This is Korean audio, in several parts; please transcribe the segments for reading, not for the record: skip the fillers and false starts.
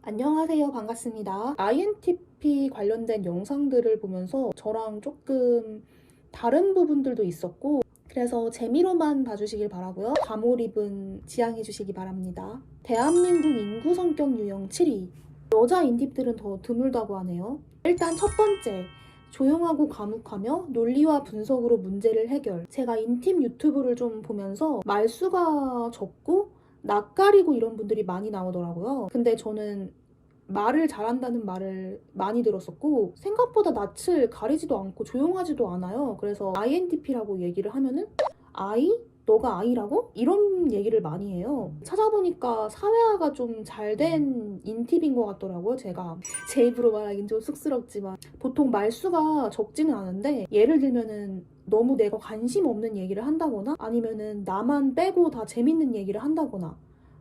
안녕하세요. 반갑습니다. INTP 관련된 영상들을 보면서 저랑 조금 다른 부분들도 있었고, 그래서 재미로만 봐주시길 바라고요. 과몰입은 지양해 주시기 바랍니다. 대한민국 인구 성격 유형 7위. 여자 인팁들은 더 드물다고 하네요. 일단 첫 번째, 조용하고 과묵하며 논리와 분석으로 문제를 해결. 제가 인팁 유튜브를 좀 보면서 말수가 적고 낯가리고 이런 분들이 많이 나오더라고요. 근데 저는 말을 잘한다는 말을 많이 들었었고, 생각보다 낯을 가리지도 않고 조용하지도 않아요. 그래서 INTP라고 얘기를 하면은 아이? 너가 아이라고? 이런 얘기를 많이 해요. 찾아보니까 사회화가 좀 잘 된 인팁인 것 같더라고요. 제가 제 입으로 말하긴 좀 쑥스럽지만 보통 말수가 적지는 않은데, 예를 들면은 너무 내가 관심 없는 얘기를 한다거나 아니면은 나만 빼고 다 재밌는 얘기를 한다거나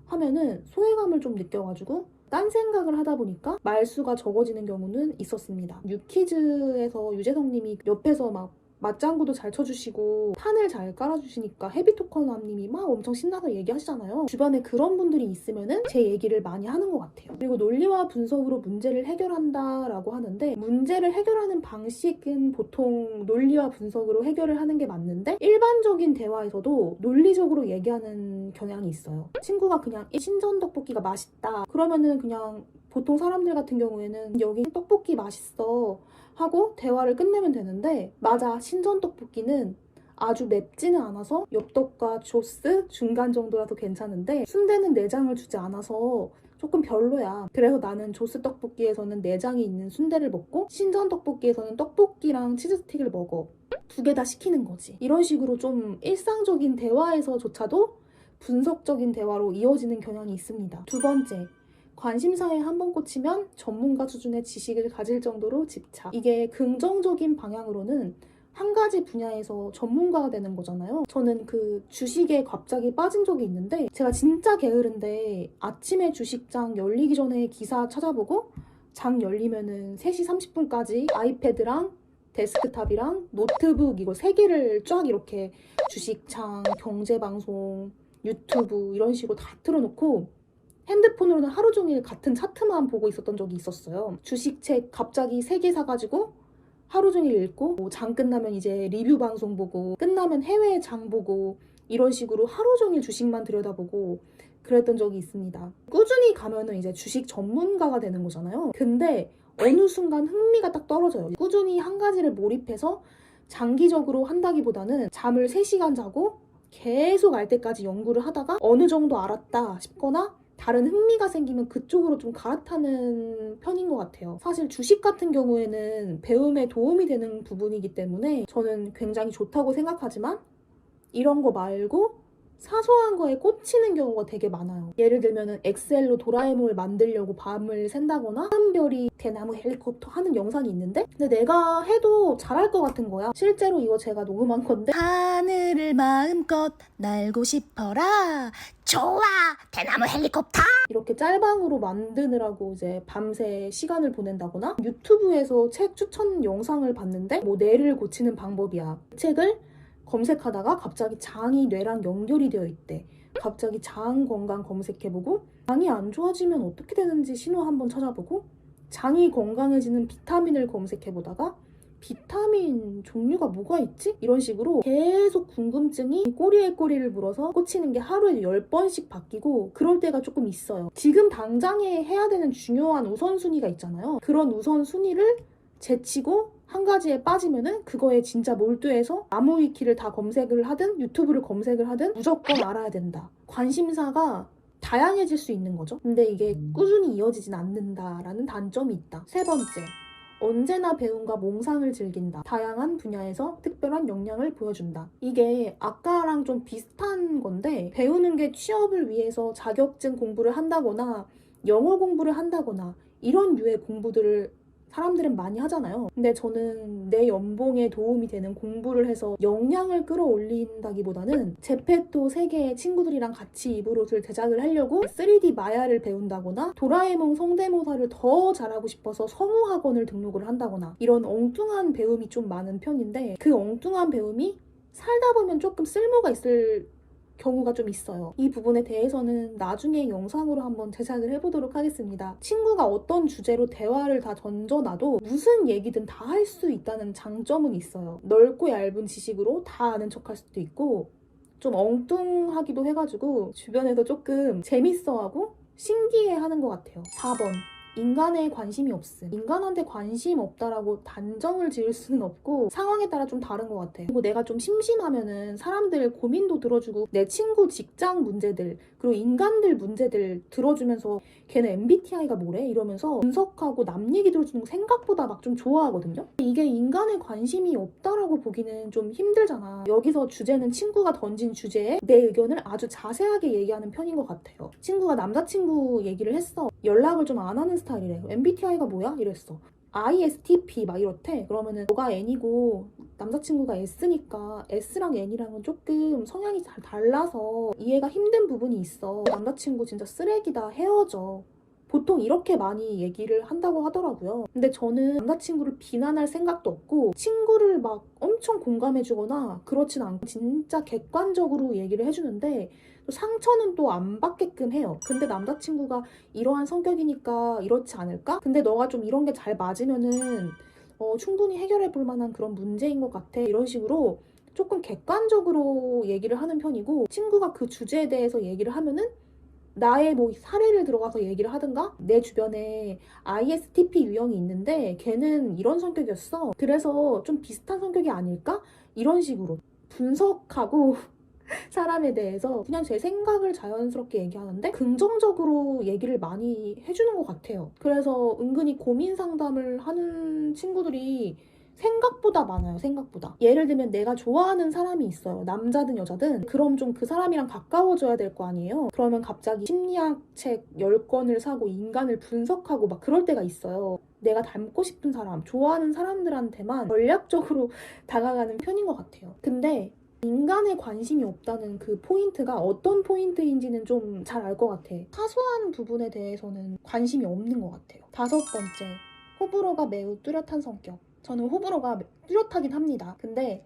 하면은 소외감을 좀 느껴가지고 딴 생각을 하다 보니까 말수가 적어지는 경우는 있었습니다. 뉴키즈에서 유재석님이 옆에서 막 맞장구도 잘 쳐주시고 판을 잘 깔아주시니까 헤비토커남님이 막 엄청 신나서 얘기하시잖아요. 주변에 그런 분들이 있으면은 제 얘기를 많이 하는 것 같아요. 그리고 논리와 분석으로 문제를 해결한다라고 하는데, 문제를 해결하는 방식은 보통 논리와 분석으로 해결을 하는 게 맞는데, 일반적인 대화에서도 논리적으로 얘기하는 경향이 있어요. 친구가 그냥 신전 떡볶이가 맛있다 그러면은 그냥 보통 사람들 같은 경우에는 여기 떡볶이 맛있어 하고 대화를 끝내면 되는데, 맞아, 신전 떡볶이는 아주 맵지는 않아서 엽떡과 조스 중간 정도라서 괜찮은데 순대는 내장을 주지 않아서 조금 별로야. 그래서 나는 조스 떡볶이에서는 내장이 있는 순대를 먹고 신전 떡볶이에서는 떡볶이랑 치즈 스틱을 먹어. 두 개 다 시키는 거지. 이런 식으로 좀 일상적인 대화에서조차도 분석적인 대화로 이어지는 경향이 있습니다. 두 번째, 관심사에 한 번 꽂히면 전문가 수준의 지식을 가질 정도로 집착. 이게 긍정적인 방향으로는 한 가지 분야에서 전문가가 되는 거잖아요. 저는 그 주식에 갑자기 빠진 적이 있는데, 제가 진짜 게으른데 아침에 주식장 열리기 전에 기사 찾아보고 장 열리면은 3시 30분까지 아이패드랑 데스크탑이랑 노트북 이거 3개를 쫙 이렇게 주식창, 경제방송, 유튜브 이런 식으로 다 틀어놓고 핸드폰으로는 하루 종일 같은 차트만 보고 있었던 적이 있었어요. 주식책 갑자기 3개 사가지고 하루 종일 읽고, 장 끝나면 이제 리뷰 방송 보고, 끝나면 해외 장 보고, 이런 식으로 하루 종일 주식만 들여다보고 그랬던 적이 있습니다. 꾸준히 가면은 이제 주식 전문가가 되는 거잖아요. 근데 어느 순간 흥미가 딱 떨어져요. 꾸준히 한 가지를 몰입해서 장기적으로 한다기보다는 잠을 3시간 자고 계속 알 때까지 연구를 하다가 어느 정도 알았다 싶거나 다른 흥미가 생기면 그쪽으로 좀 갈아타는 편인 것 같아요. 사실 주식 같은 경우에는 배움에 도움이 되는 부분이기 때문에 저는 굉장히 좋다고 생각하지만, 이런 거 말고 사소한 거에 꽂히는 경우가 되게 많아요. 예를 들면은 엑셀로 도라에몽을 만들려고 밤을 샌다거나 하늘별이 대나무 헬리콥터 하는 영상이 있는데, 근데 내가 해도 잘할 것 같은 거야. 실제로 이거 제가 녹음한 건데, 하늘을 마음껏 날고 싶어라. 좋아, 대나무 헬리콥터. 이렇게 짤방으로 만드느라고 이제 밤새 시간을 보낸다거나, 유튜브에서 책 추천 영상을 봤는데 뭐 뇌를 고치는 방법이야. 책을 검색하다가 갑자기 장이 뇌랑 연결이 되어 있대. 갑자기 장 건강 검색해보고, 장이 안 좋아지면 어떻게 되는지 신호 한번 찾아보고, 장이 건강해지는 비타민을 검색해보다가 비타민 종류가 뭐가 있지? 이런 식으로 계속 궁금증이 꼬리에 꼬리를 물어서 꽂히는 게 하루에 10번씩 바뀌고, 그럴 때가 조금 있어요. 지금 당장에 해야 되는 중요한 우선순위가 있잖아요. 그런 우선순위를 제치고 한 가지에 빠지면은 그거에 진짜 몰두해서 아무 위키를 다 검색을 하든 유튜브를 검색을 하든 무조건 알아야 된다. 관심사가 다양해질 수 있는 거죠. 근데 이게 꾸준히 이어지진 않는다라는 단점이 있다. 세 번째, 언제나 배움과 몽상을 즐긴다. 다양한 분야에서 특별한 역량을 보여준다. 이게 아까랑 좀 비슷한 건데, 배우는 게 취업을 위해서 자격증 공부를 한다거나 영어 공부를 한다거나 이런 류의 공부들을 사람들은 많이 하잖아요. 근데 저는 내 연봉에 도움이 되는 공부를 해서 역량을 끌어올린다기보다는 제페토 3개의 친구들이랑 같이 이불 옷을 제작을 하려고 3D 마야를 배운다거나 도라에몽 성대모사를 더 잘하고 싶어서 성우학원을 등록을 한다거나, 이런 엉뚱한 배움이 좀 많은 편인데, 그 엉뚱한 배움이 살다 보면 조금 쓸모가 있을 경우가 좀 있어요. 이 부분에 대해서는 나중에 영상으로 한번 제작을 해보도록 하겠습니다. 친구가 어떤 주제로 대화를 다 던져놔도 무슨 얘기든 다 할 수 있다는 장점은 있어요. 넓고 얇은 지식으로 다 아는 척할 수도 있고 좀 엉뚱하기도 해가지고 주변에서 조금 재밌어하고 신기해하는 것 같아요. 4번. 인간에 관심이 없음. 인간한테 관심 없다라고 단정을 지을 수는 없고 상황에 따라 좀 다른 것 같아. 그리고 내가 좀 심심하면은 사람들 고민도 들어주고 내 친구 직장 문제들 그리고 인간들 문제들 들어주면서 걔는 MBTI가 뭐래? 이러면서 분석하고 남 얘기 들어주는 거 생각보다 막 좀 좋아하거든요. 이게 인간에 관심이 없다라고 보기는 좀 힘들잖아. 여기서 주제는 친구가 던진 주제에 내 의견을 아주 자세하게 얘기하는 편인 것 같아요. 친구가 남자친구 얘기를 했어. 연락을 좀 안 하는 스타일이래. MBTI가 뭐야? 이랬어. ISTP 막 이렇대. 그러면은 너가 N이고 남자친구가 S니까 S랑 N이랑은 조금 성향이 잘 달라서 이해가 힘든 부분이 있어. 남자친구 진짜 쓰레기다. 헤어져. 보통 이렇게 많이 얘기를 한다고 하더라고요. 근데 저는 남자친구를 비난할 생각도 없고 친구를 막 엄청 공감해주거나 그렇진 않고 진짜 객관적으로 얘기를 해주는데 상처는 또 안 받게끔 해요. 근데 남자친구가 이러한 성격이니까 이렇지 않을까? 근데 너가 좀 이런 게 잘 맞으면은 충분히 해결해 볼 만한 그런 문제인 것 같아. 이런 식으로 조금 객관적으로 얘기를 하는 편이고 친구가 그 주제에 대해서 얘기를 하면은 나의 뭐 사례를 들어가서 얘기를 하든가 내 주변에 ISTP 유형이 있는데 걔는 이런 성격이었어. 그래서 좀 비슷한 성격이 아닐까? 이런 식으로 분석하고 사람에 대해서 그냥 제 생각을 자연스럽게 얘기하는데 긍정적으로 얘기를 많이 해주는 것 같아요. 그래서 은근히 고민 상담을 하는 친구들이 생각보다 많아요. 생각보다. 예를 들면 내가 좋아하는 사람이 있어요. 남자든 여자든. 그럼 좀 그 사람이랑 가까워져야 될 거 아니에요. 그러면 갑자기 심리학 책 10권을 사고 인간을 분석하고 막 그럴 때가 있어요. 내가 닮고 싶은 사람, 좋아하는 사람들한테만 전략적으로 다가가는 편인 것 같아요. 근데 인간에 관심이 없다는 그 포인트가 어떤 포인트인지는 좀 잘 알 것 같아. 사소한 부분에 대해서는 관심이 없는 것 같아요. 5번째, 호불호가 매우 뚜렷한 성격. 저는 호불호가 뚜렷하긴 합니다. 근데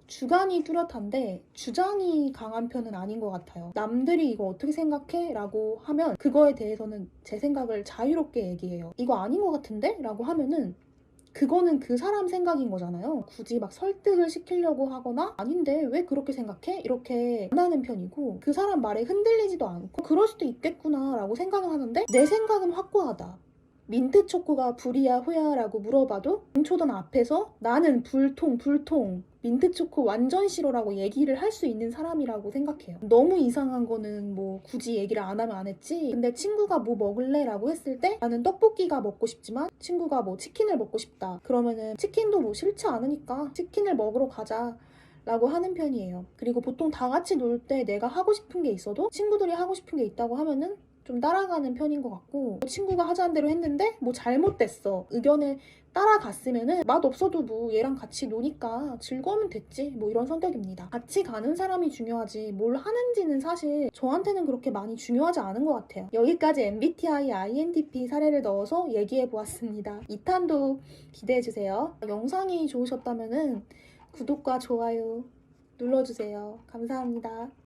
주관이 뚜렷한데 주장이 강한 편은 아닌 것 같아요. 남들이 이거 어떻게 생각해? 라고 하면 그거에 대해서는 제 생각을 자유롭게 얘기해요. 이거 아닌 것 같은데? 라고 하면은 그거는 그 사람 생각인 거잖아요. 굳이 막 설득을 시키려고 하거나 아닌데 왜 그렇게 생각해? 이렇게 안 하는 편이고 그 사람 말에 흔들리지도 않고 그럴 수도 있겠구나 라고 생각을 하는데 내 생각은 확고하다. 민트 초코가 불이야 후야 라고 물어봐도 초던 앞에서 나는 불통 민트 초코 완전 싫어라고 얘기를 할 수 있는 사람이라고 생각해요. 너무 이상한 거는 뭐 굳이 얘기를 안 하면 안 했지. 근데 친구가 뭐 먹을래? 라고 했을 때 나는 떡볶이가 먹고 싶지만 친구가 뭐 치킨을 먹고 싶다. 그러면은 치킨도 뭐 싫지 않으니까 치킨을 먹으러 가자. 라고 하는 편이에요. 그리고 보통 다 같이 놀 때 내가 하고 싶은 게 있어도 친구들이 하고 싶은 게 있다고 하면은 좀 따라가는 편인 것 같고 친구가 하자는 대로 했는데 뭐 잘못됐어. 의견에 따라갔으면은 맛없어도 뭐 얘랑 같이 노니까 즐거우면 됐지 뭐 이런 성격입니다. 같이 가는 사람이 중요하지 뭘 하는지는 사실 저한테는 그렇게 많이 중요하지 않은 것 같아요. 여기까지 MBTI, INTP 사례를 넣어서 얘기해 보았습니다. 2탄도 기대해주세요. 영상이 좋으셨다면은 구독과 좋아요 눌러주세요. 감사합니다.